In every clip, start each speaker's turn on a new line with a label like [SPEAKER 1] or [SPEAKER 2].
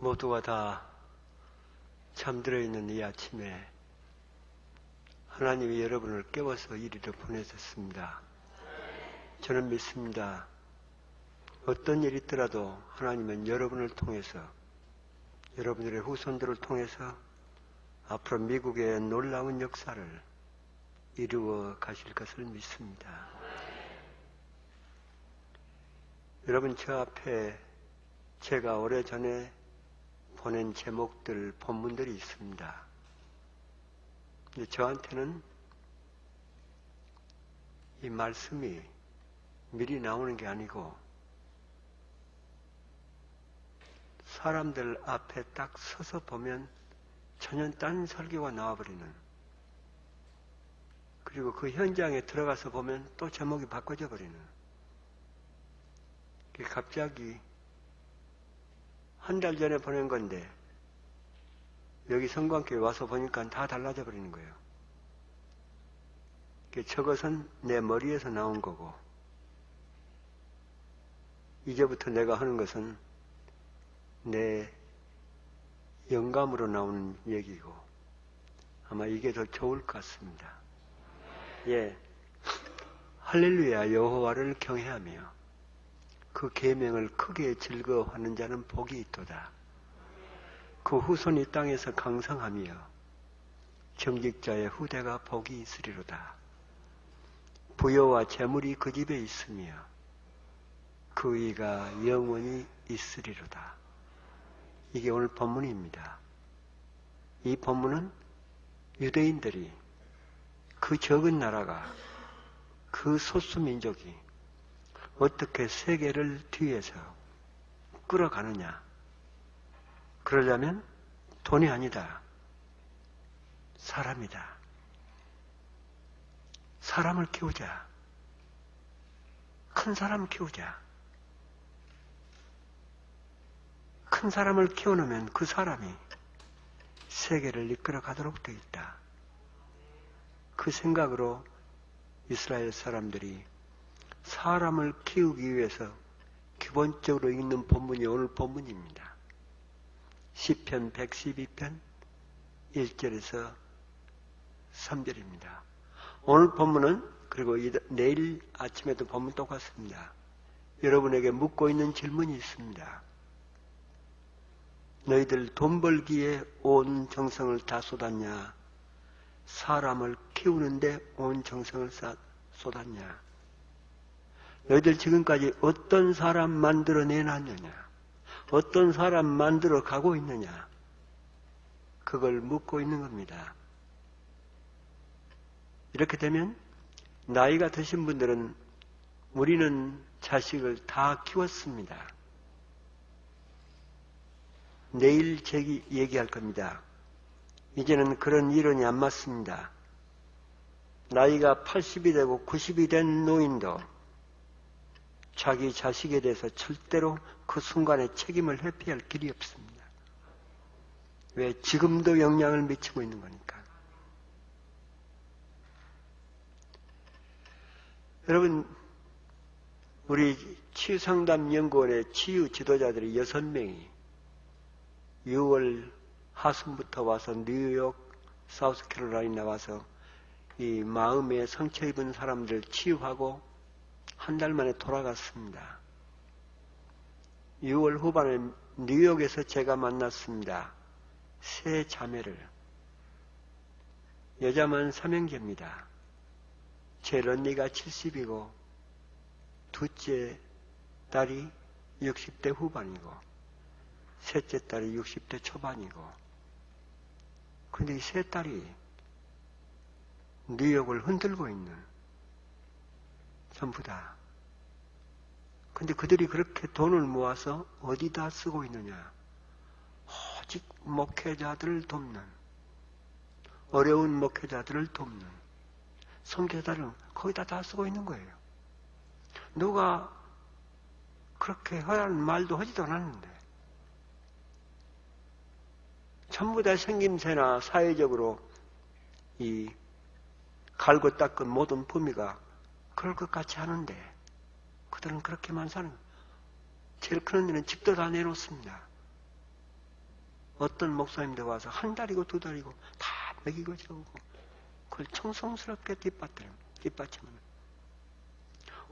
[SPEAKER 1] 모두가 다 잠들어 있는 이 아침에 하나님이 여러분을 깨워서 이리로 보내셨습니다. 저는 믿습니다. 어떤 일이 있더라도 하나님은 여러분을 통해서, 여러분들의 후손들을 통해서 앞으로 미국의 놀라운 역사를 이루어 가실 것을 믿습니다. 여러분, 저 앞에 제가 오래전에 보낸 제목들, 본문들이 있습니다. 근데 저한테는 이 말씀이 미리 나오는 게 아니고 사람들 앞에 딱 서서 보면 전혀 딴 설교가 나와버리는, 그리고 그 현장에 들어가서 보면 또 제목이 바꿔져 버리는, 갑자기 한 달 전에 보낸 건데 여기 성광교회 와서 보니까 다 달라져 버리는 거예요. 저것은 내 머리에서 나온 거고, 이제부터 내가 하는 것은 내 영감으로 나오는 얘기고, 아마 이게 더 좋을 것 같습니다. 예, 할렐루야. 여호와를 경외하며 그 계명을 크게 즐거워하는 자는 복이 있도다. 그 후손이 땅에서 강성하며 정직자의 후대가 복이 있으리로다. 부여와 재물이 그 집에 있으며 그 의가 영원히 있으리로다. 이게 오늘 본문입니다. 이 본문은 유대인들이, 그 적은 나라가, 그 소수민족이 어떻게 세계를 뒤에서 끌어가느냐. 그러려면 돈이 아니다. 사람이다. 사람을 키우자. 큰 사람 키우자. 큰 사람을 키워놓으면 그 사람이 세계를 이끌어 가도록 되어 있다. 그 생각으로 이스라엘 사람들이 사람을 키우기 위해서 기본적으로 읽는 본문이 오늘 본문입니다. 시편 112편 1절에서 3절입니다. 오늘 본문은, 그리고 내일 아침에도 본문 똑같습니다. 여러분에게 묻고 있는 질문이 있습니다. 너희들 돈 벌기에 온 정성을 다 쏟았냐? 사람을 키우는데 온 정성을 쏟았냐? 너희들 지금까지 어떤 사람 만들어내놨느냐? 어떤 사람 만들어 가고 있느냐? 그걸 묻고 있는 겁니다. 이렇게 되면 나이가 드신 분들은 우리는 자식을 다 키웠습니다. 내일 얘기할 겁니다. 이제는 그런 이론이 안 맞습니다. 나이가 80이 되고 90이 된 노인도 자기 자식에 대해서 절대로 그 순간에 책임을 회피할 길이 없습니다. 왜? 지금도 영향을 미치고 있는 거니까. 여러분, 우리 치유상담연구원의 치유 지도자들이 6명이 6월 하순부터 와서 뉴욕, 사우스캐롤라이나 와서 이 마음에 상처 입은 사람들 치유하고 한 달 만에 돌아갔습니다. 6월 후반에 뉴욕에서 제가 만났습니다. 세 자매를. 여자만 3형제입니다. 제일 언니가 70이고 둘째 딸이 60대 후반이고 셋째 딸이 60대 초반이고, 근데 이 세 딸이 뉴욕을 흔들고 있는, 전부 다. 근데 그들이 그렇게 돈을 모아서 어디다 쓰고 있느냐? 오직 목회자들을 돕는, 어려운 목회자들을 돕는, 선교사들은 거기다 다 쓰고 있는 거예요. 누가 그렇게 하라는 말도 하지도 않았는데, 전부 다 생김새나 사회적으로 이 갈고 닦은 모든 범위가 그럴 것 같지 않은데 그들은 그렇게만 사는. 제일 큰 언니는 집도 다 내놓습니다. 어떤 목사님들 와서 한 달이고 두 달이고 다 먹이고 재우고 그걸 청성스럽게 뒷받침하는.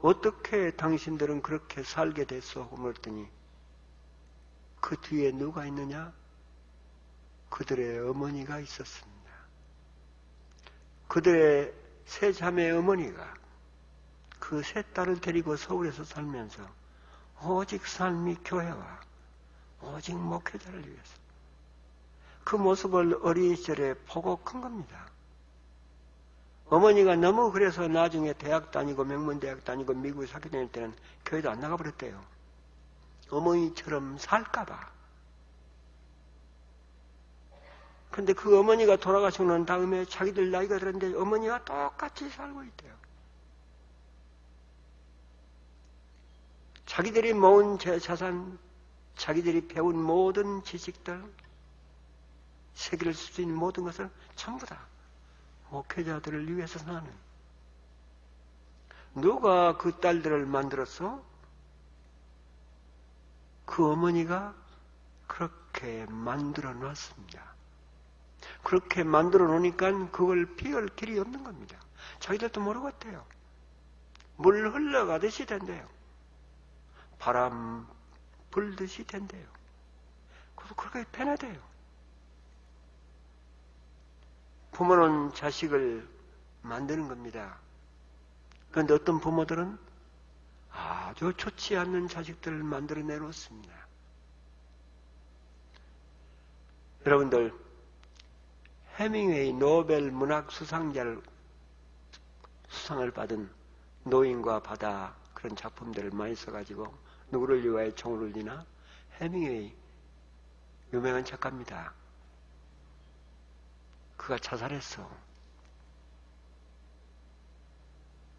[SPEAKER 1] 어떻게 당신들은 그렇게 살게 됐어? 물었더니 그 뒤에 누가 있느냐? 그들의 어머니가 있었습니다. 그들의 세 자매 어머니가 그 세 딸을 데리고 서울에서 살면서 오직 삶이 교회와 오직 목회자를 위해서 그 모습을 어린 시절에 보고 큰 겁니다. 어머니가 너무 그래서 나중에 대학 다니고 명문대학 다니고 미국에 학교 다닐 때는 교회도 안 나가버렸대요. 어머니처럼 살까봐. 근데 그 어머니가 돌아가시고 난 다음에 자기들 나이가 들었는데 어머니와 똑같이 살고 있대요. 자기들이 모은 자산, 자기들이 배운 모든 지식들, 세계를 쓸 수 있는 모든 것을 전부 다 목회자들을 위해서 사는. 누가 그 딸들을 만들었어? 그 어머니가 그렇게 만들어 놨습니다. 그렇게 만들어 놓으니까 그걸 피할 길이 없는 겁니다. 자기들도 모르겠대요. 물 흘러가듯이 된대요. 바람 불듯이 된대요. 그래서 그렇게 편하대요. 부모는 자식을 만드는 겁니다. 그런데 어떤 부모들은 아주 좋지 않는 자식들을 만들어 내놓습니다. 여러분들, 해밍웨이 노벨 문학 수상을 받은 노인과 바다 그런 작품들을 많이 써가지고 누구를 위하여 총을 울리나? 해밍웨이 유명한 작가입니다. 그가 자살했어.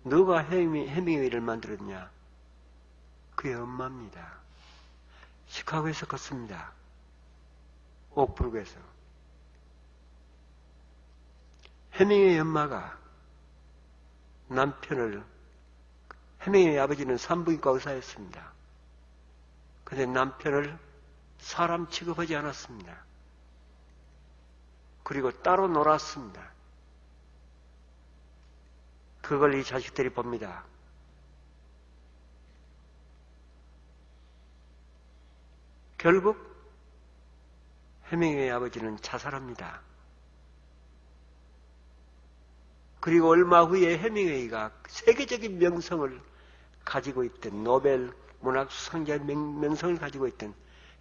[SPEAKER 1] 누가 해밍웨이를 만들었냐? 그의 엄마입니다. 시카고에서 컸습니다. 옥브룩에서. 해밍웨이 엄마가 남편을, 해밍웨이 아버지는 산부인과 의사였습니다. 그런데 남편을 사람 취급하지 않았습니다. 그리고 따로 놀았습니다. 그걸 이 자식들이 봅니다. 결국 해밍웨이 아버지는 자살합니다. 그리고 얼마 후에 해밍웨이가 세계적인 명성을 가지고 있던 노벨 문학 수상자의 명성을 가지고 있던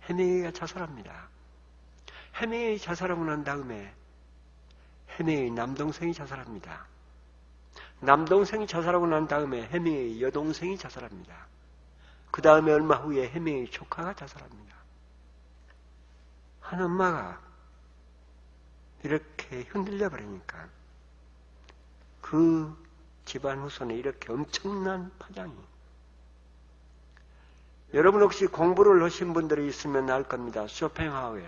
[SPEAKER 1] 해밍웨이가 자살합니다. 해밍웨이 자살하고 난 다음에 해밍웨이 남동생이 자살합니다. 남동생이 자살하고 난 다음에 해밍웨이 여동생이 자살합니다. 그 다음에 얼마 후에 해밍웨이 조카가 자살합니다. 한 엄마가 이렇게 흔들려 버리니까 그 집안 후손에 이렇게 엄청난 파장이. 여러분 혹시 공부를 하신 분들이 있으면 알 겁니다. 쇼펜하우어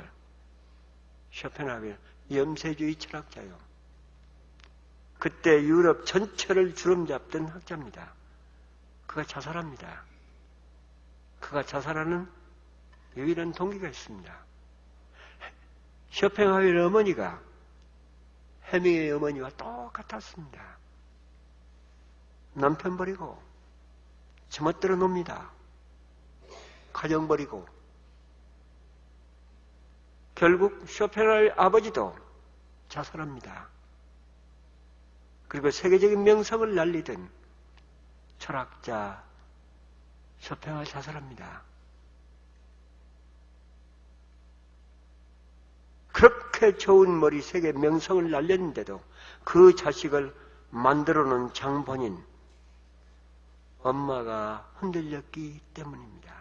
[SPEAKER 1] 염세주의 철학자요. 그때 유럽 전체를 주름잡던 학자입니다. 그가 자살합니다. 그가 자살하는 유일한 동기가 있습니다. 쇼펜하우어의 어머니가 해밍웨이 어머니와 똑같았습니다. 남편 버리고 제멋대로 놉니다. 가정 버리고. 결국 쇼펜하우어의 아버지도 자살합니다. 그리고 세계적인 명성을 날리던 철학자 쇼펜하우어 자살합니다. 그렇게 좋은 머리 세계 명성을 날렸는데도 그 자식을 만들어 놓은 장본인 엄마가 흔들렸기 때문입니다.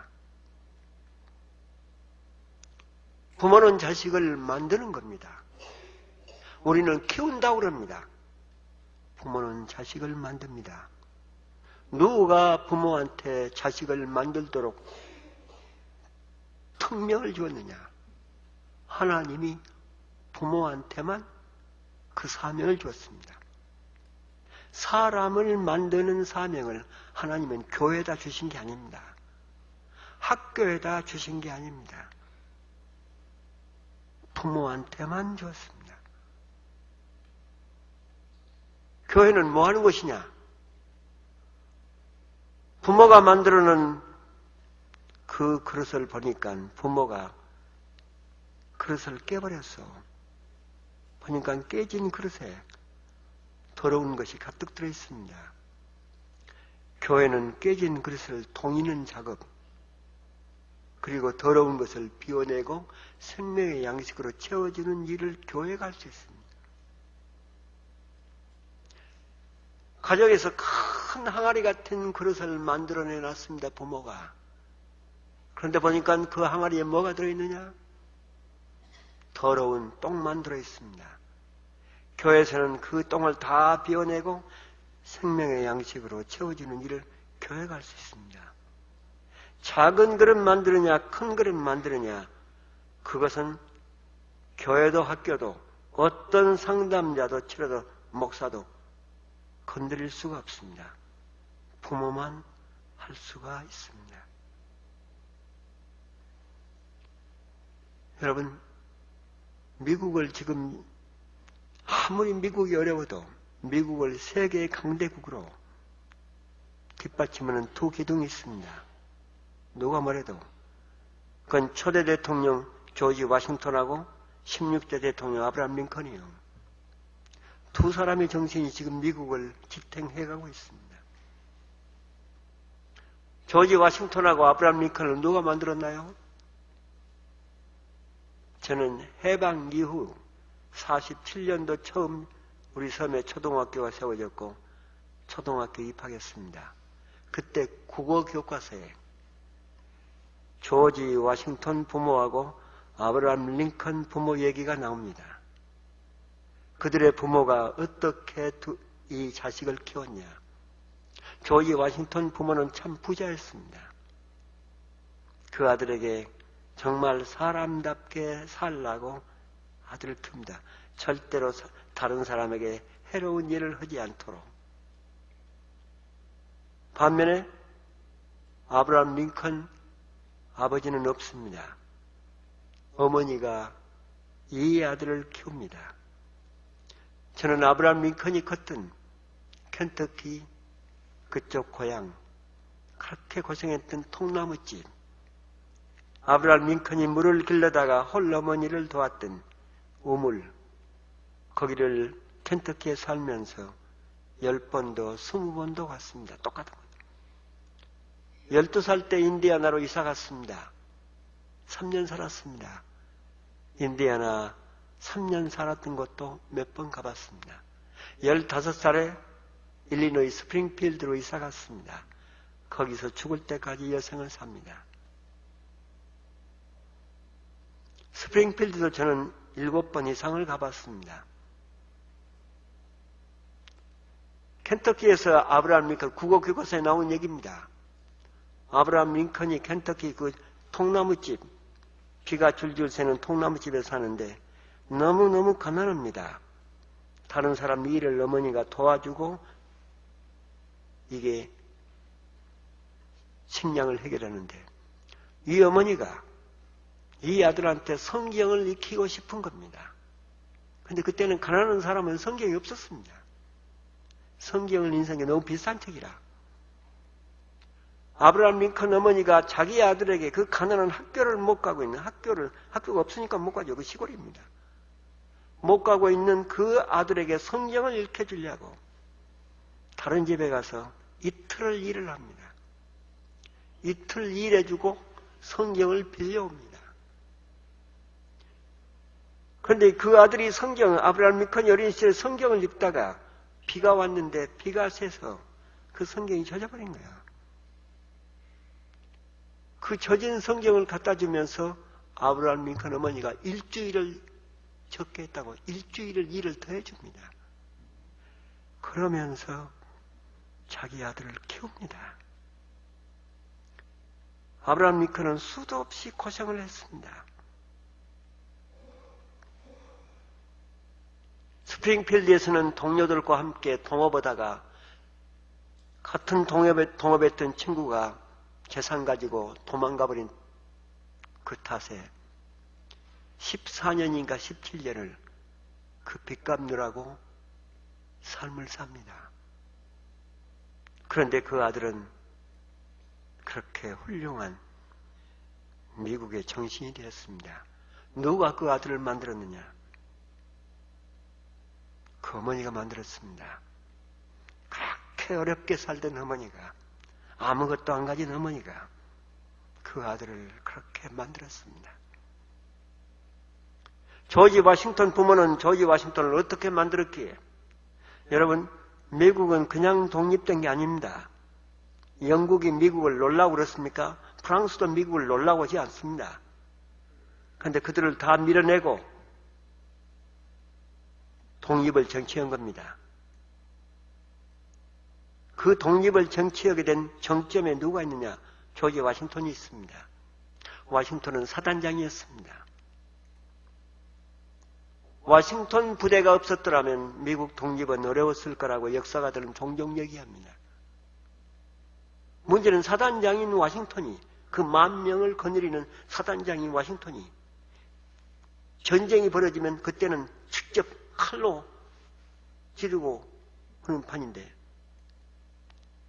[SPEAKER 1] 부모는 자식을 만드는 겁니다. 우리는 키운다고 그럽니다. 부모는 자식을 만듭니다. 누가 부모한테 자식을 만들도록 특명을 주었느냐? 하나님이 부모한테만 그 사명을 주었습니다. 사람을 만드는 사명을 하나님은 교회에다 주신 게 아닙니다. 학교에다 주신 게 아닙니다. 부모한테만 주었습니다. 교회는 뭐 하는 것이냐? 부모가 만들어놓은 그 그릇을 보니까 부모가 그릇을 깨버렸어. 보니까 깨진 그릇에 더러운 것이 가득 들어있습니다. 교회는 깨진 그릇을 동이는 작업, 그리고 더러운 것을 비워내고 생명의 양식으로 채워주는 일을 교회가 할 수 있습니다. 가정에서 큰 항아리 같은 그릇을 만들어내 놨습니다, 부모가. 그런데 보니까 그 항아리에 뭐가 들어있느냐? 더러운 똥만 들어있습니다. 교회에서는 그 똥을 다 비워내고 생명의 양식으로 채워주는 일을 교회가 할 수 있습니다. 작은 그릇 만드느냐 큰 그릇 만드느냐, 그것은 교회도 학교도 어떤 상담자도 치료도 목사도 건드릴 수가 없습니다. 부모만 할 수가 있습니다. 여러분, 미국을 지금 아무리 미국이 어려워도 미국을 세계의 강대국으로 뒷받침하는 두 기둥이 있습니다. 누가 뭐래도 그건 초대 대통령 조지 워싱턴하고 16대 대통령 아브라함 링컨이요. 두 사람의 정신이 지금 미국을 지탱해가고 있습니다. 조지 워싱턴하고 아브라함 링컨을 누가 만들었나요? 저는 해방 이후 47년도 처음 우리 섬에 초등학교가 세워졌고 초등학교 입학했습니다. 그때 국어 교과서에 조지 워싱턴 부모하고 아브라함 링컨 부모 얘기가 나옵니다. 그들의 부모가 어떻게 이 자식을 키웠냐. 조지 워싱턴 부모는 참 부자였습니다. 그 아들에게 정말 사람답게 살라고 아들을 틉니다. 절대로 다른 사람에게 해로운 일을 하지 않도록. 반면에 아브라함 링컨 아버지는 없습니다. 어머니가 이 아들을 키웁니다. 저는 아브라함 링컨이 컸던 켄터키 그쪽 고향, 그렇게 고생했던 통나무집, 아브라함 링컨이 물을 길러다가 홀어머니를 도왔던 우물, 거기를 켄터키에 살면서 10번도 20번도 갔습니다. 똑같은 거죠. 12살 때 인디아나로 이사 갔습니다. 3년 살았습니다. 인디아나 3년 살았던 것도 몇 번 가봤습니다. 15살에 일리노이 스프링필드로 이사 갔습니다. 거기서 죽을 때까지 여생을 삽니다. 스프링필드도 저는 7번 이상을 가봤습니다. 켄터키에서 아브라함 링컨 국어 교과서에 나온 얘기입니다. 아브라함 링컨이 켄터키 그 통나무집, 비가 줄줄 새는 통나무집에 사는데 너무너무 가난합니다. 다른 사람 일을 어머니가 도와주고 이게 식량을 해결하는데 이 어머니가 이 아들한테 성경을 익히고 싶은 겁니다. 근데 그때는 가난한 사람은 성경이 없었습니다. 성경을 인생에 너무 비싼 책이라. 아브라함 링컨 어머니가 자기 아들에게 그 가난한 학교를 못 가고 있는 학교가 없으니까 못 가죠. 그 시골입니다. 못 가고 있는 그 아들에게 성경을 읽혀주려고 다른 집에 가서 이틀을 일을 합니다. 이틀 일해주고 성경을 빌려옵니다. 그런데 그 아들이 아브라함 링컨이 어린 시절에 성경을 읽다가 비가 왔는데 비가 새서 그 성경이 젖어버린 거야. 그 젖은 성경을 갖다 주면서 아브라함 링컨 어머니가 일주일을 적게 했다고 일주일을 일을 더 해줍니다. 그러면서 자기 아들을 키웁니다. 아브라함 링컨은 수도 없이 고생을 했습니다. 스프링필드에서는 동료들과 함께 동업하다가 같은 동업했던 친구가 재산 가지고 도망가버린 그 탓에 14년인가 17년을 그 빚 갚느라고 삶을 삽니다. 그런데 그 아들은 그렇게 훌륭한 미국의 정신이 되었습니다. 누가 그 아들을 만들었느냐? 그 어머니가 만들었습니다. 그렇게 어렵게 살던 어머니가, 아무것도 안 가진 어머니가 그 아들을 그렇게 만들었습니다. 조지 워싱턴 부모는 조지 워싱턴을 어떻게 만들었기에? 여러분, 미국은 그냥 독립된 게 아닙니다. 영국이 미국을 놀라고 그렇습니까? 프랑스도 미국을 놀라고 하지 않습니다. 그런데 그들을 다 밀어내고 독립을 정치한 겁니다. 그 독립을 정치하게 된 정점에 누가 있느냐? 조지 워싱턴이 있습니다. 워싱턴은 사단장이었습니다. 워싱턴 부대가 없었더라면 미국 독립은 어려웠을 거라고 역사가들은 종종 얘기합니다. 문제는 사단장인 워싱턴이, 그 10,000명을 거느리는 사단장인 워싱턴이, 전쟁이 벌어지면 그때는 직접 칼로 지르고 그런 판인데,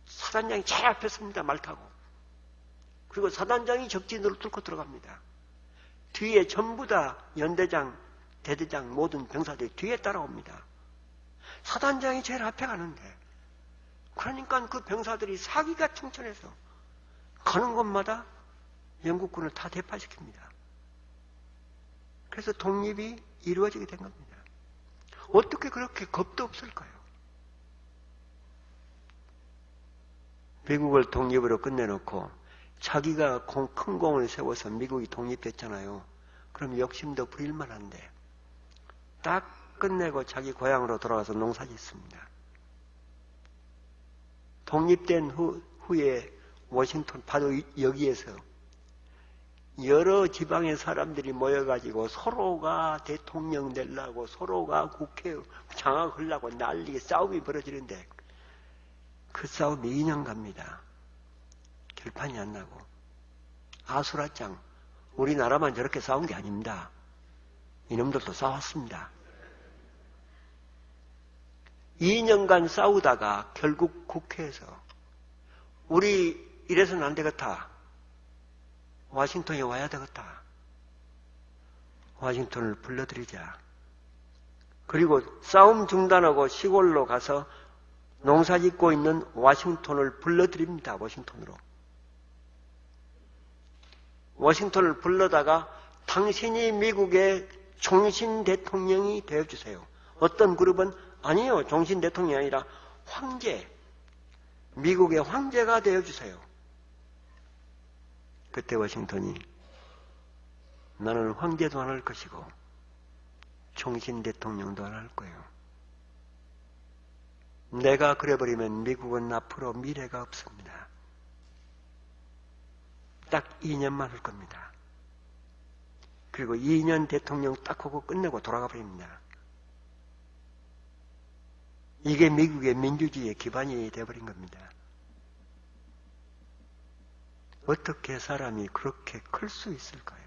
[SPEAKER 1] 사단장이 제일 앞에 섭니다. 말 타고. 그리고 사단장이 적진으로 뚫고 들어갑니다. 뒤에 전부 다 연대장, 대대장, 모든 병사들이 뒤에 따라옵니다. 사단장이 제일 앞에 가는데, 그러니까 그 병사들이 사기가 충천해서 가는 곳마다 영국군을 다 대파시킵니다. 그래서 독립이 이루어지게 된 겁니다. 어떻게 그렇게 겁도 없을까요? 미국을 독립으로 끝내놓고 자기가 큰 공을 세워서 미국이 독립했잖아요. 그럼 욕심도 부릴만 한데 딱 끝내고 자기 고향으로 돌아가서 농사 짓습니다. 독립된 후에 워싱턴 바로 여기에서 여러 지방의 사람들이 모여가지고 서로가 대통령 되려고, 서로가 국회 장악하려고 난리게 싸움이 벌어지는데 그 싸움이 2년 갑니다. 결판이 안 나고. 아수라장, 우리나라만 저렇게 싸운 게 아닙니다. 이놈들도 싸웠습니다. 2년간 싸우다가 결국 국회에서 우리 이래서는 안 되겠다. 워싱턴에 와야 되겠다. 워싱턴을 불러들이자. 그리고 싸움 중단하고 시골로 가서 농사 짓고 있는 워싱턴을 불러들입니다. 워싱턴으로. 워싱턴을 불러다가 당신이 미국의 종신 대통령이 되어주세요. 어떤 그룹은 아니요, 종신 대통령이 아니라 황제, 미국의 황제가 되어주세요. 그때 워싱턴이 나는 황제도 안 할 것이고 종신 대통령도 안 할 거예요. 내가 그래버리면 미국은 앞으로 미래가 없습니다. 딱 2년만 할 겁니다. 그리고 2년 대통령 딱 하고 끝내고 돌아가 버립니다. 이게 미국의 민주주의의 기반이 되어버린 겁니다. 어떻게 사람이 그렇게 클 수 있을까요?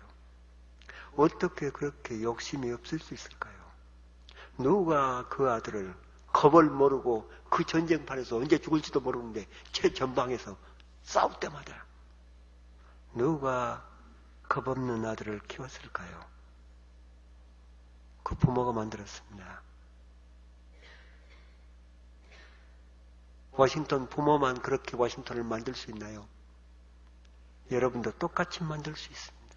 [SPEAKER 1] 어떻게 그렇게 욕심이 없을 수 있을까요? 누가 그 아들을 겁을 모르고 그 전쟁판에서 언제 죽을지도 모르는데 최전방에서 싸울 때마다 누가 겁없는 아들을 키웠을까요? 그 부모가 만들었습니다. 워싱턴 부모만 그렇게 워싱턴을 만들 수 있나요? 여러분도 똑같이 만들 수 있습니다.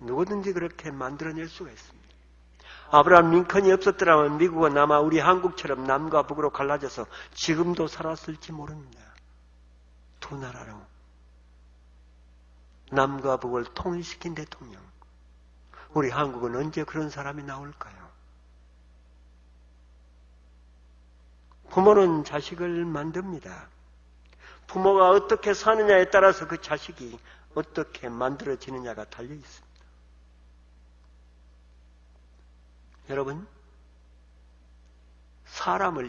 [SPEAKER 1] 누구든지 그렇게 만들어낼 수가 있습니다. 아브라함 링컨이 없었더라면 미국은 아마 우리 한국처럼 남과 북으로 갈라져서 지금도 살았을지 모릅니다. 두 나라로 남과 북을 통일시킨 대통령. 우리 한국은 언제 그런 사람이 나올까요? 부모는 자식을 만듭니다. 부모가 어떻게 사느냐에 따라서 그 자식이 어떻게 만들어지느냐가 달려 있습니다. 여러분,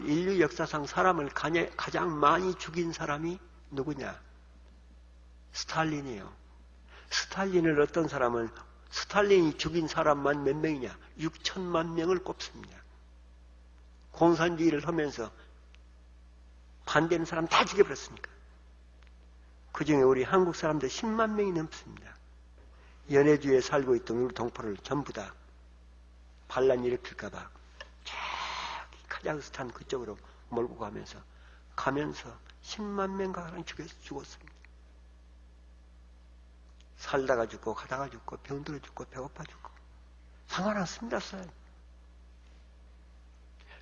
[SPEAKER 1] 인류 역사상 사람을 가장 많이 죽인 사람이 누구냐? 스탈린이에요. 스탈린을 어떤 사람은 스탈린이 죽인 사람만 몇 명이냐? 6천만 명을 꼽습니다. 공산주의를 하면서 반대하는 사람 다 죽여버렸으니까. 그 중에 우리 한국 사람들 10만 명이 넘습니다. 연해주에 살고 있던 우리 동포를 전부 다 반란 일으킬까봐 저기 카자흐스탄 그쪽으로 몰고 가면서 10만 명 가량 죽었습니다. 살다가 죽고 가다가 죽고 병들어 죽고 배고파 죽고 상관없습니다.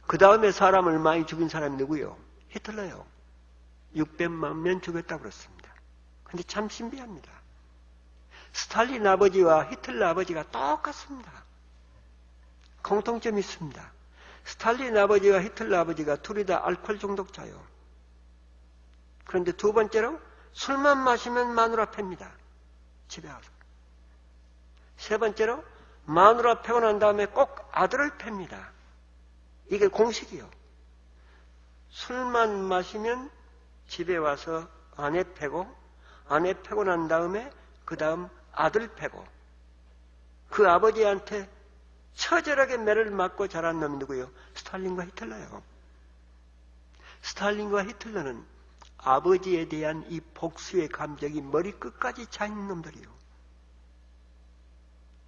[SPEAKER 1] 그 다음에 사람을 많이 죽인 사람이 누구요? 히틀러요. 600만 명 죽였다고 그랬습니다. 근데 참 신비합니다. 스탈린 아버지와 히틀러 아버지가 똑같습니다. 공통점이 있습니다. 스탈린 아버지와 히틀러 아버지가 둘이 다 알코올 중독자요. 그런데 두 번째로 술만 마시면 마누라 팹니다. 집에 와서. 세 번째로 마누라 패고 난 다음에 꼭 아들을 팹니다. 이게 공식이요. 술만 마시면 집에 와서 아내 패고, 아내 패고 난 다음에 그 다음 아들 패고, 그 아버지한테 처절하게 매를 맞고 자란 놈이 누구요? 스탈린과 히틀러요. 스탈린과 히틀러는 아버지에 대한 이 복수의 감정이 머리끝까지 차있는 놈들이요.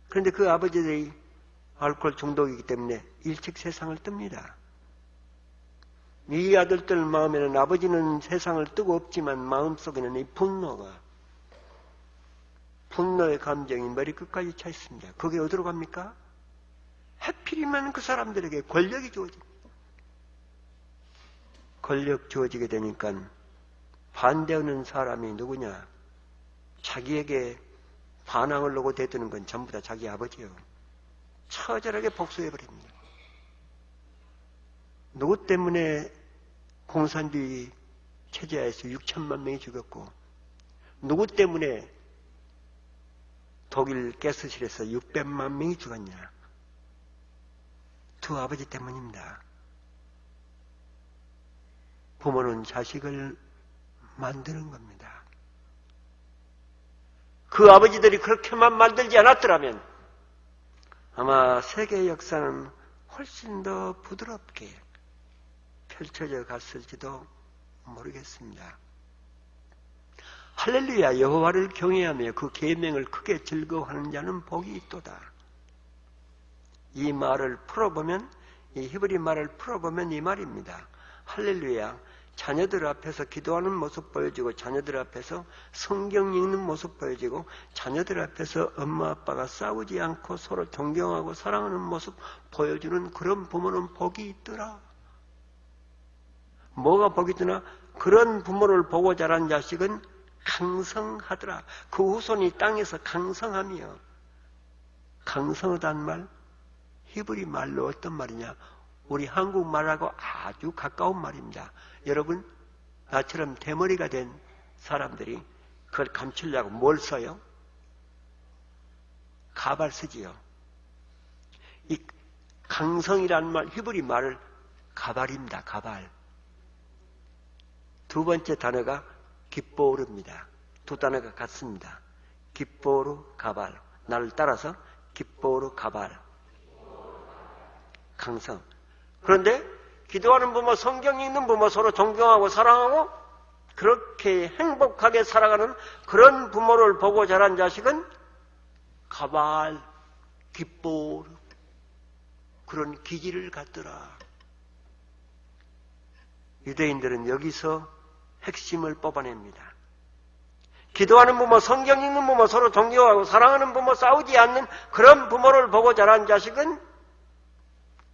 [SPEAKER 1] 그런데 그 아버지들이 알코올 중독이기 때문에 일찍 세상을 뜹니다. 이 아들들 마음에는 아버지는 세상을 뜨고 없지만 마음속에는 이 분노의 감정이 머리끝까지 차 있습니다. 그게 어디로 갑니까? 하필이면 그 사람들에게 권력이 주어집니다. 권력 주어지게 되니까 반대하는 사람이 누구냐? 자기에게 반항을 하고 대드는 건 전부 다 자기 아버지예요. 처절하게 복수해버립니다. 누구 때문에 공산주의 체제하에서 6천만 명이 죽었고, 누구 때문에 독일 가스실에서 600만 명이 죽었냐? 두 아버지 때문입니다. 부모는 자식을 만드는 겁니다. 그 아버지들이 그렇게만 만들지 않았더라면 아마 세계 역사는 훨씬 더 부드럽게 펼쳐져 갔을지도 모르겠습니다. 할렐루야, 여호와를 경외하며 그 계명을 크게 즐거워하는 자는 복이 있도다. 이 말을 풀어보면, 이 히브리 말을 풀어보면 이 말입니다. 할렐루야, 자녀들 앞에서 기도하는 모습 보여지고, 자녀들 앞에서 성경 읽는 모습 보여지고, 자녀들 앞에서 엄마 아빠가 싸우지 않고 서로 존경하고 사랑하는 모습 보여주는 그런 부모는 복이 있더라. 뭐가 복이 있더나? 그런 부모를 보고 자란 자식은 강성하더라. 그 후손이 땅에서 강성하며, 강성하다는 말, 히브리 말로 어떤 말이냐? 우리 한국말하고 아주 가까운 말입니다. 여러분, 나처럼 대머리가 된 사람들이 그걸 감추려고 뭘 써요? 가발 쓰지요. 이 강성이라는 말, 히브리 말을 가발입니다. 가발. 두 번째 단어가 깃보르입니다. 두 단어가 같습니다. 깃보르, 가발. 나를 따라서 깃보르, 가발. 강성. 그런데 기도하는 부모, 성경 읽는 부모, 서로 존경하고 사랑하고 그렇게 행복하게 살아가는 그런 부모를 보고 자란 자식은 가발, 깃보르, 그런 기질을 갖더라. 유대인들은 여기서 핵심을 뽑아냅니다. 기도하는 부모, 성경 읽는 부모, 서로 존경하고 사랑하는 부모, 싸우지 않는 그런 부모를 보고 자란 자식은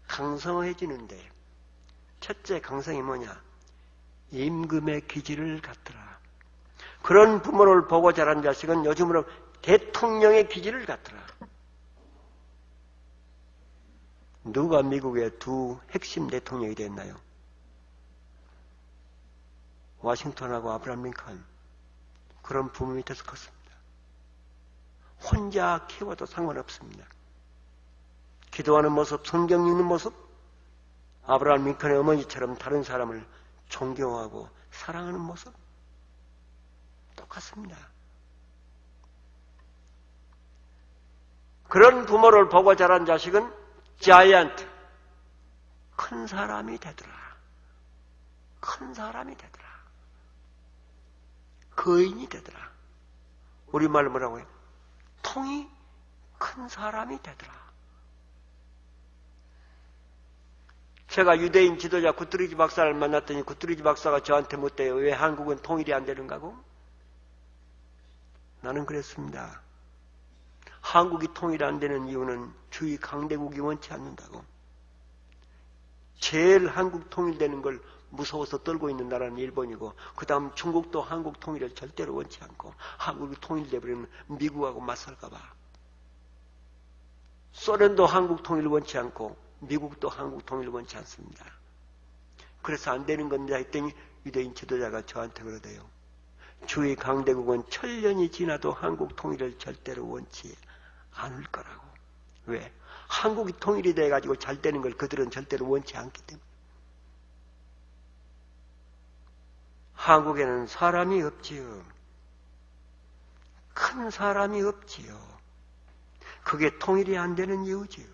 [SPEAKER 1] 강성해지는데, 첫째 강성이 뭐냐? 임금의 기질을 갖더라. 그런 부모를 보고 자란 자식은 요즘으로 대통령의 기질을 갖더라. 누가 미국의 두 핵심 대통령이 됐나요? 워싱턴하고 아브라함 링컨. 그런 부모 밑에서 컸습니다. 혼자 키워도 상관없습니다. 기도하는 모습, 성경 읽는 모습, 아브라함 링컨의 어머니처럼 다른 사람을 존경하고 사랑하는 모습 똑같습니다. 그런 부모를 보고 자란 자식은 자이언트, 큰 사람이 되더라. 큰 사람이 되더라. 거인이 되더라. 우리말로 뭐라고 해요? 통이 큰 사람이 되더라. 제가 유대인 지도자 구트리지 박사를 만났더니 구트리지 박사가 저한테 묻대요. 왜 한국은 통일이 안 되는가고? 나는 그랬습니다. 한국이 통일 안 되는 이유는 주위 강대국이 원치 않는다고. 제일 한국 통일되는 걸 무서워서 떨고 있는 나라는 일본이고, 그 다음 중국도 한국 통일을 절대로 원치 않고, 한국이 통일되버리면 미국하고 맞설까봐. 소련도 한국 통일을 원치 않고, 미국도 한국 통일을 원치 않습니다. 그래서 안 되는 겁니다 했더니 유대인 지도자가 저한테 그러대요. 주위 강대국은 천년이 지나도 한국 통일을 절대로 원치 않을 거라고. 왜? 한국이 통일이 돼가지고 잘 되는 걸 그들은 절대로 원치 않기 때문에. 한국에는 사람이 없지요. 큰 사람이 없지요. 그게 통일이 안 되는 이유지요.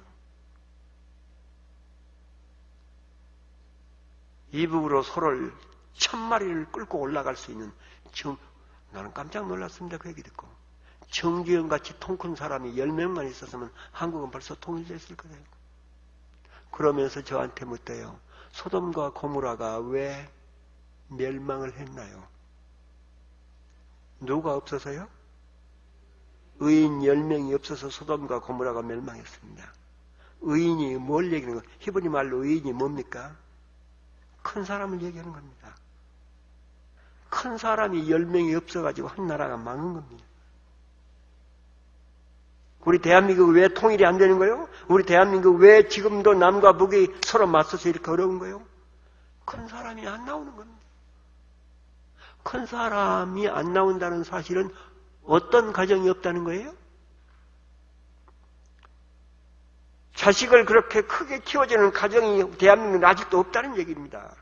[SPEAKER 1] 이북으로 소를 1000마리를 끌고 올라갈 수 있는 나는 깜짝 놀랐습니다. 그 얘기 듣고. 정주영같이 통 큰 사람이 10명만 있었으면 한국은 벌써 통일됐을 거예요. 그러면서 저한테 묻대요. 소돔과 고모라가 왜 멸망을 했나요? 누가 없어서요? 의인 10명이 없어서 소돔과 고모라가 멸망했습니다. 의인이 뭘 얘기하는 거예요? 히브리 말로 의인이 뭡니까? 큰 사람을 얘기하는 겁니다. 큰 사람이 10명이 없어가지고 한 나라가 망한 겁니다. 우리 대한민국 왜 통일이 안 되는 거예요? 우리 대한민국 왜 지금도 남과 북이 서로 맞서서 이렇게 어려운 거예요? 큰 사람이 안 나오는 겁니다. 큰 사람이 안 나온다는 사실은 어떤 가정이 없다는 거예요? 자식을 그렇게 크게 키워주는 가정이 대한민국에 아직도 없다는 얘기입니다.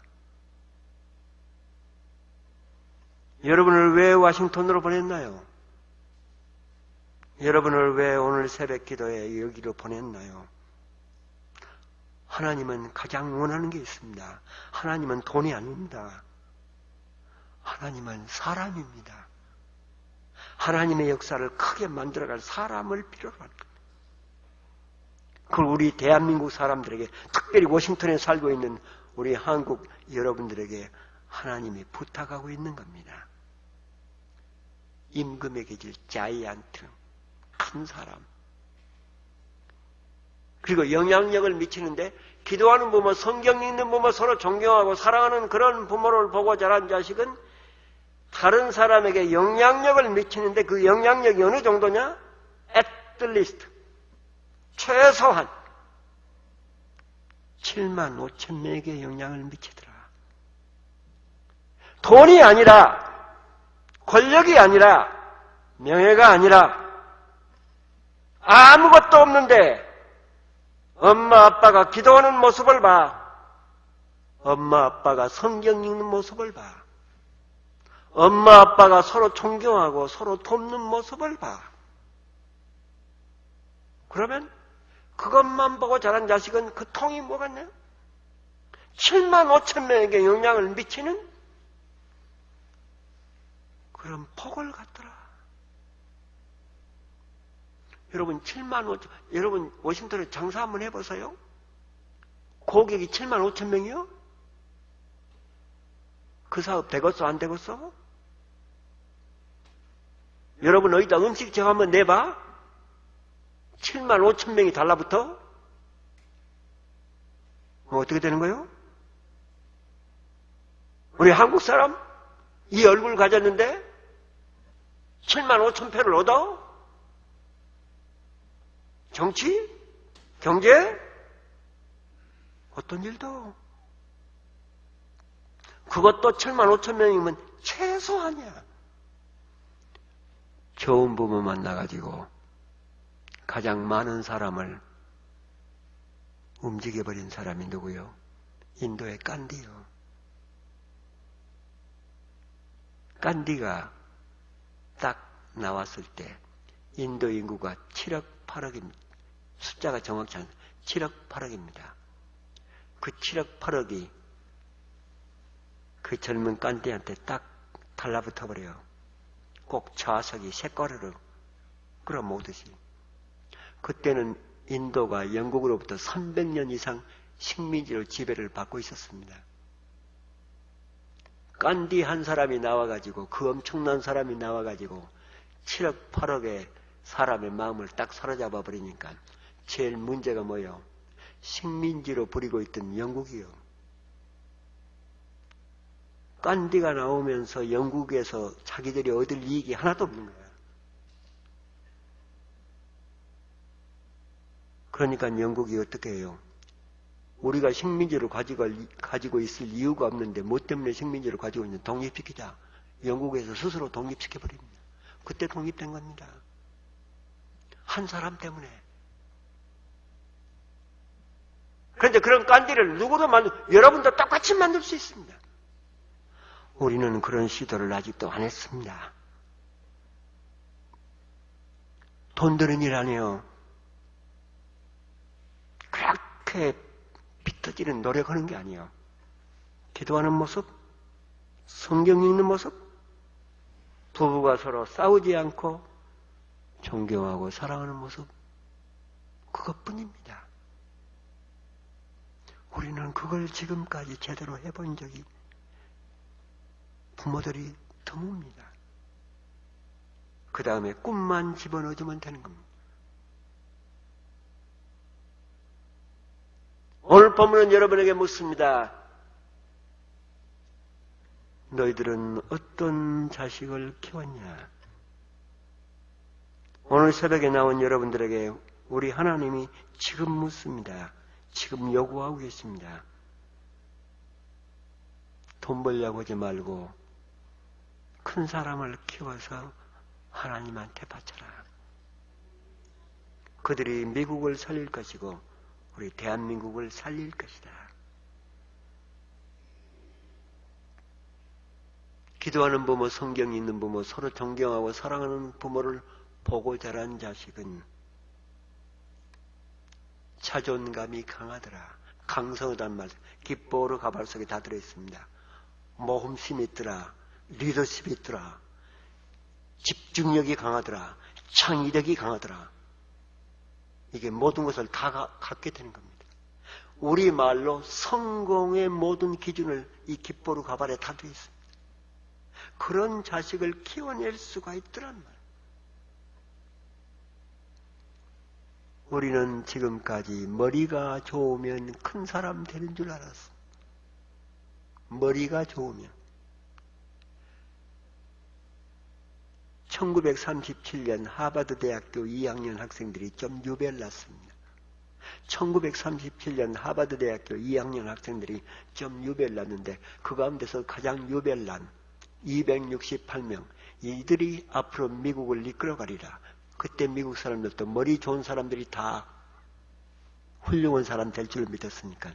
[SPEAKER 1] 여러분을 왜 워싱턴으로 보냈나요? 여러분을 왜 오늘 새벽 기도에 여기로 보냈나요? 하나님은 가장 원하는 게 있습니다. 하나님은 돈이 아닙니다. 하나님은 사람입니다. 하나님의 역사를 크게 만들어갈 사람을 필요로 할 겁니다. 그걸 우리 대한민국 사람들에게, 특별히 워싱턴에 살고 있는 우리 한국 여러분들에게 하나님이 부탁하고 있는 겁니다. 임금의 계질 자이언트, 큰 사람. 그리고 영향력을 미치는데, 기도하는 부모, 성경 읽는 부모, 서로 존경하고 사랑하는 그런 부모를 보고 자란 자식은 다른 사람에게 영향력을 미치는데, 그 영향력이 어느 정도냐? At the least, 최소한 7만 5천 명에게 영향을 미치더라. 돈이 아니라, 권력이 아니라, 명예가 아니라, 아무것도 없는데 엄마 아빠가 기도하는 모습을 봐. 엄마 아빠가 성경 읽는 모습을 봐. 엄마 아빠가 서로 존경하고 서로 돕는 모습을 봐. 그러면 그것만 보고 자란 자식은 그 통이 뭐겠네요? 7만 5천 명에게 영향을 미치는 그런 폭을 갖더라. 여러분 7만 5천, 여러분 워싱턴에 장사 한번 해보세요. 고객이 7만 5천 명이요? 그 사업 되겠어 안 되겠어? 여러분 어디다 음식점 한번 내봐. 7만 5천 명이 달라붙어? 어떻게 되는 거예요? 우리 한국 사람 이 얼굴 가졌는데 7만 5천 표를 얻어? 정치? 경제? 어떤 일도. 그것도 7만 5천 명이면 최소한이야. 좋은 부모 만나가지고 가장 많은 사람을 움직여버린 사람이 누구요? 인도의 간디요. 간디가 딱 나왔을 때 인도 인구가 7억 8억입니다. 숫자가 정확치 않아요. 7억 8억입니다. 그 7억 8억이 그 젊은 깐디한테 딱 달라붙어 버려요. 꼭 좌석이 새꼬르르 끌어모으듯이. 그때는 인도가 영국으로부터 300년 이상 식민지로 지배를 받고 있었습니다. 깐디 한 사람이 나와가지고, 그 엄청난 사람이 나와가지고 7억 8억의 사람의 마음을 딱 사로잡아 버리니까 제일 문제가 뭐예요? 식민지로 부리고 있던 영국이요. 깐디가 나오면서 영국에서 자기들이 얻을 이익이 하나도 없는 거야. 그러니까 영국이 어떻게 해요? 우리가 식민지를 가지고 있을 이유가 없는데 뭐 때문에 식민지를 가지고 있는 독립시키자. 영국에서 스스로 독립시켜버립니다. 그때 독립된 겁니다. 한 사람 때문에. 그런데 그런 깐디를 누구도 여러분도 똑같이 만들 수 있습니다. 우리는 그런 시도를 아직도 안 했습니다. 돈 드는 일 아니에요. 그렇게 비터지는 노력하는 게 아니에요. 기도하는 모습, 성경 읽는 모습, 부부가 서로 싸우지 않고 존경하고 사랑하는 모습, 그것뿐입니다. 우리는 그걸 지금까지 제대로 해본 적이 부모들이 드뭅니다. 그 다음에 꿈만 집어넣어주면 되는 겁니다. 오늘 본문은 여러분에게 묻습니다. 너희들은 어떤 자식을 키웠냐? 오늘 새벽에 나온 여러분들에게 우리 하나님이 지금 묻습니다. 지금 요구하고 계십니다. 돈 벌려고 하지 말고 큰 사람을 키워서 하나님한테 바쳐라. 그들이 미국을 살릴 것이고 우리 대한민국을 살릴 것이다. 기도하는 부모, 성경 읽는 부모, 서로 존경하고 사랑하는 부모를 보고 자란 자식은 자존감이 강하더라. 강성하다는 말, 기뻐로 가발 속에 다 들어있습니다. 모험심이 있더라. 리더십이 있더라. 집중력이 강하더라. 창의력이 강하더라. 이게 모든 것을 다 갖게 되는 겁니다. 우리말로 성공의 모든 기준을 이 기뻐로 가발에 다 들어있습니다. 그런 자식을 키워낼 수가 있더란 말이에요. 우리는 지금까지 머리가 좋으면 큰 사람 되는 줄 알았어. 머리가 좋으면. 1937년 하버드 대학교 2학년 학생들이 좀 유별났습니다. 1937년 하버드 대학교 2학년 학생들이 좀 유별났는데 그 가운데서 가장 유별난 268명, 이들이 앞으로 미국을 이끌어가리라. 그때 미국 사람들도 머리 좋은 사람들이 다 훌륭한 사람 될 줄 믿었으니까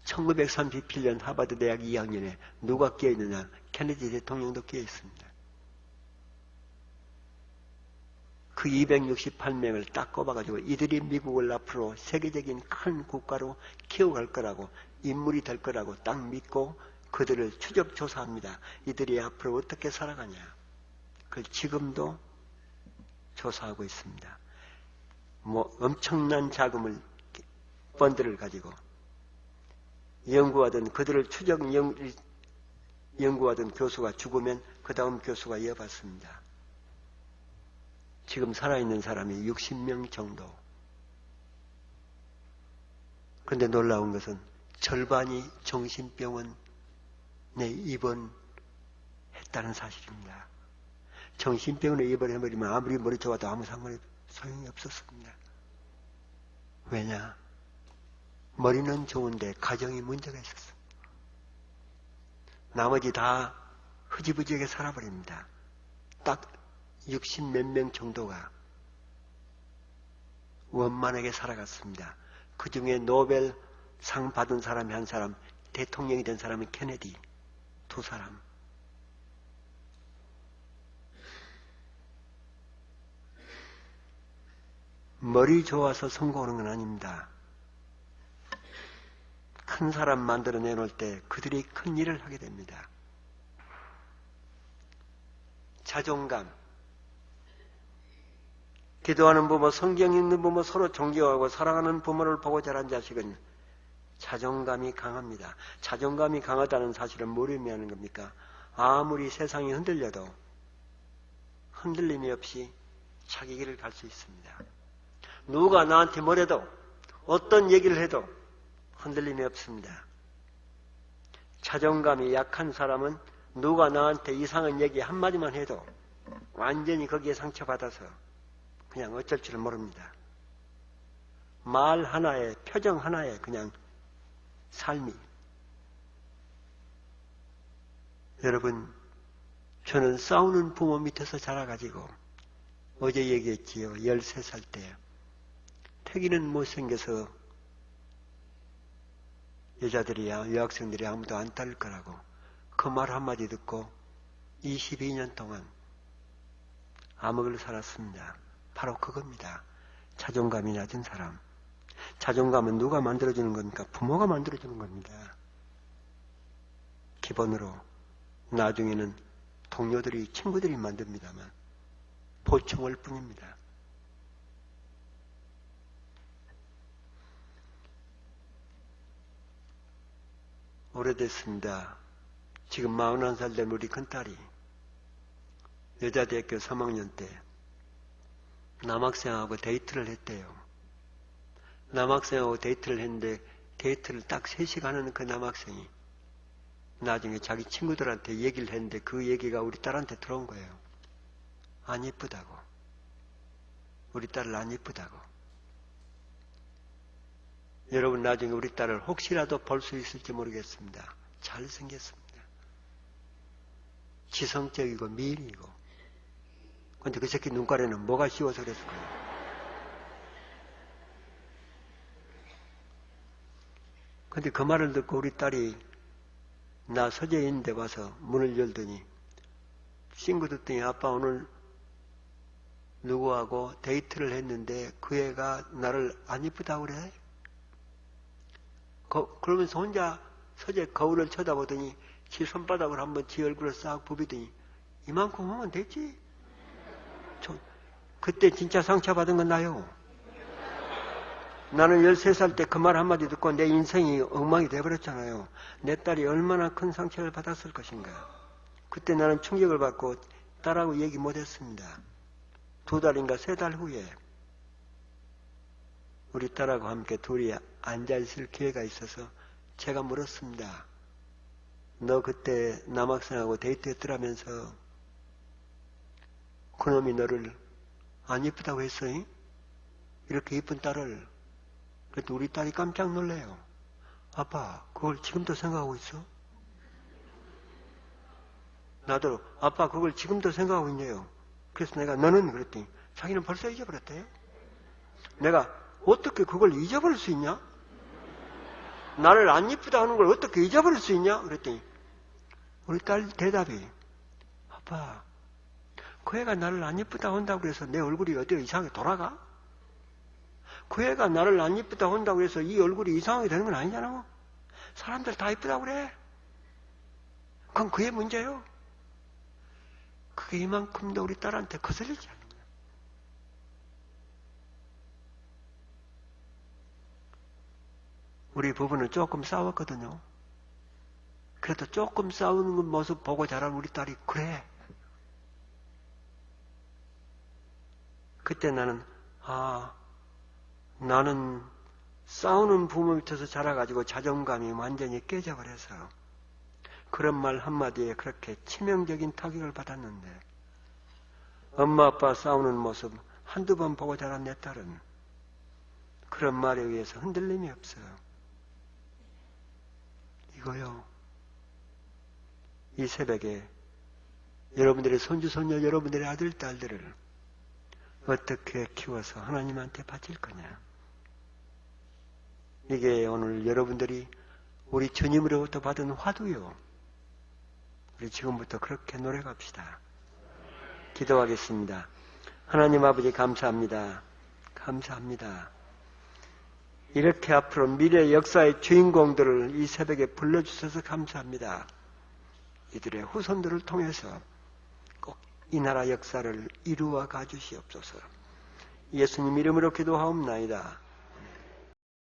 [SPEAKER 1] 1937년 하버드 대학 2학년에 누가 끼어있느냐? 케네디 대통령도 끼어있습니다. 그 268명을 딱 꼽아가지고 이들이 미국을 앞으로 세계적인 큰 국가로 키워갈 거라고, 인물이 될 거라고 딱 믿고 그들을 추적 조사합니다. 이들이 앞으로 어떻게 살아가냐. 그걸 지금도 조사하고 있습니다. 엄청난 자금을, 펀드를 가지고 연구하던, 그들을 연구하던 교수가 죽으면 그 다음 교수가 이어받습니다. 지금 살아있는 사람이 60명 정도. 그런데 놀라운 것은 절반이 정신병원에 입원했다는 사실입니다. 정신병원에 입원해버리면 아무리 머리 좋아도 아무 소용이 없었습니다. 왜냐? 머리는 좋은데 가정이 문제가 있었어. 나머지 다 흐지부지하게 살아버립니다. 딱 60 몇 명 정도가 원만하게 살아갔습니다. 그 중에 노벨상 받은 사람이 한 사람, 대통령이 된 사람은 케네디, 두 사람. 머리 좋아서 성공하는 건 아닙니다. 큰 사람 만들어내놓을 때 그들이 큰 일을 하게 됩니다. 자존감. 기도하는 부모, 성경 읽는 부모, 서로 존경하고 사랑하는 부모를 보고 자란 자식은 자존감이 강합니다. 자존감이 강하다는 사실은 뭘 의미하는 겁니까? 아무리 세상이 흔들려도 흔들림이 없이 자기 길을 갈 수 있습니다. 누가 나한테 뭐래도 어떤 얘기를 해도 흔들림이 없습니다. 자존감이 약한 사람은 누가 나한테 이상한 얘기 한마디만 해도 완전히 거기에 상처받아서 그냥 어쩔 줄 모릅니다. 말 하나에, 표정 하나에 그냥 삶이. 여러분, 저는 싸우는 부모 밑에서 자라가지고 어제 얘기했지요. 13살 때 태기는 못생겨서 여자들이야, 여학생들이 아무도 안 따를 거라고 그 말 한마디 듣고 22년 동안 암흑을 살았습니다. 바로 그겁니다. 자존감이 낮은 사람. 자존감은 누가 만들어주는 겁니까? 부모가 만들어주는 겁니다. 기본으로 나중에는 동료들이, 친구들이 만듭니다만 보충할 뿐입니다. 오래됐습니다. 지금 41살 된 우리 큰딸이 여자대학교 3학년 때 남학생하고 데이트를 했대요. 남학생하고 데이트를 했는데 데이트를 딱 3시간 하는 그 남학생이 나중에 자기 친구들한테 얘기를 했는데 그 얘기가 우리 딸한테 들어온 거예요. 안 예쁘다고. 우리 딸을 안 예쁘다고. 여러분 나중에 우리 딸을 혹시라도 볼 수 있을지 모르겠습니다. 잘생겼습니다. 지성적이고 미인이고. 근데 그 새끼 눈가에는 뭐가 씌워서 그랬을 거예요. 근데 그 말을 듣고 우리 딸이 나 서재에 있는데 와서 문을 열더니 친구 듣더니 아빠 오늘 누구하고 데이트를 했는데 그 애가 나를 안 예쁘다고 그래? 그러면서 혼자 서재 거울을 쳐다보더니 지 손바닥을 한번 지 얼굴을 싹 부비더니 이만큼 하면 됐지? 그때 진짜 상처받은 건 나요. 나는 13살 때 그 말 한마디 듣고 내 인생이 엉망이 돼버렸잖아요. 내 딸이 얼마나 큰 상처를 받았을 것인가. 그때 나는 충격을 받고 딸하고 얘기 못했습니다. 2달인가 3달 후에 우리 딸하고 함께 둘이 앉아있을 기회가 있어서 제가 물었습니다. 너 그때 남학생하고 데이트했더라면서 그놈이 너를 안 예쁘다고 했어요? 이렇게 예쁜 딸을. 그래도 우리 딸이 깜짝 놀래요. 아빠 그걸 지금도 생각하고 있어? 나도 아빠 그걸 지금도 생각하고 있네요. 그래서 내가 너는 그랬더니 자기는 벌써 잊어버렸대요. 내가 어떻게 그걸 잊어버릴 수 있냐? 나를 안 예쁘다 하는 걸 어떻게 잊어버릴 수 있냐? 그랬더니 우리 딸 대답이 아빠 그 애가 나를 안 예쁘다 한다고 해서 내 얼굴이 어디 이상하게 돌아가? 그 애가 나를 안 예쁘다 한다고 해서 이 얼굴이 이상하게 되는 건 아니잖아. 사람들 다 예쁘다고 그래. 그건 그의 문제요. 그게 이만큼도 우리 딸한테 거슬리지 않는 거야. 우리 부부는 조금 싸웠거든요. 그래도 조금 싸우는 모습 보고 자란 우리 딸이 그래. 그때 나는 나는 싸우는 부모 밑에서 자라가지고 자존감이 완전히 깨져버려서 그런 말 한마디에 그렇게 치명적인 타격을 받았는데 엄마 아빠 싸우는 모습 한두 번 보고 자란 내 딸은 그런 말에 의해서 흔들림이 없어요. 이거요. 이 새벽에 여러분들의 손주 손녀 여러분들의 아들 딸들을 어떻게 키워서 하나님한테 바칠 거냐. 이게 오늘 여러분들이 우리 주님으로부터 받은 화두요. 우리 지금부터 그렇게 노력합시다. 기도하겠습니다. 하나님 아버지 감사합니다. 감사합니다. 이렇게 앞으로 미래 역사의 주인공들을 이 새벽에 불러주셔서 감사합니다. 이들의 후손들을 통해서 꼭 이 나라 역사를 이루어 가주시옵소서. 예수님 이름으로 기도하옵나이다.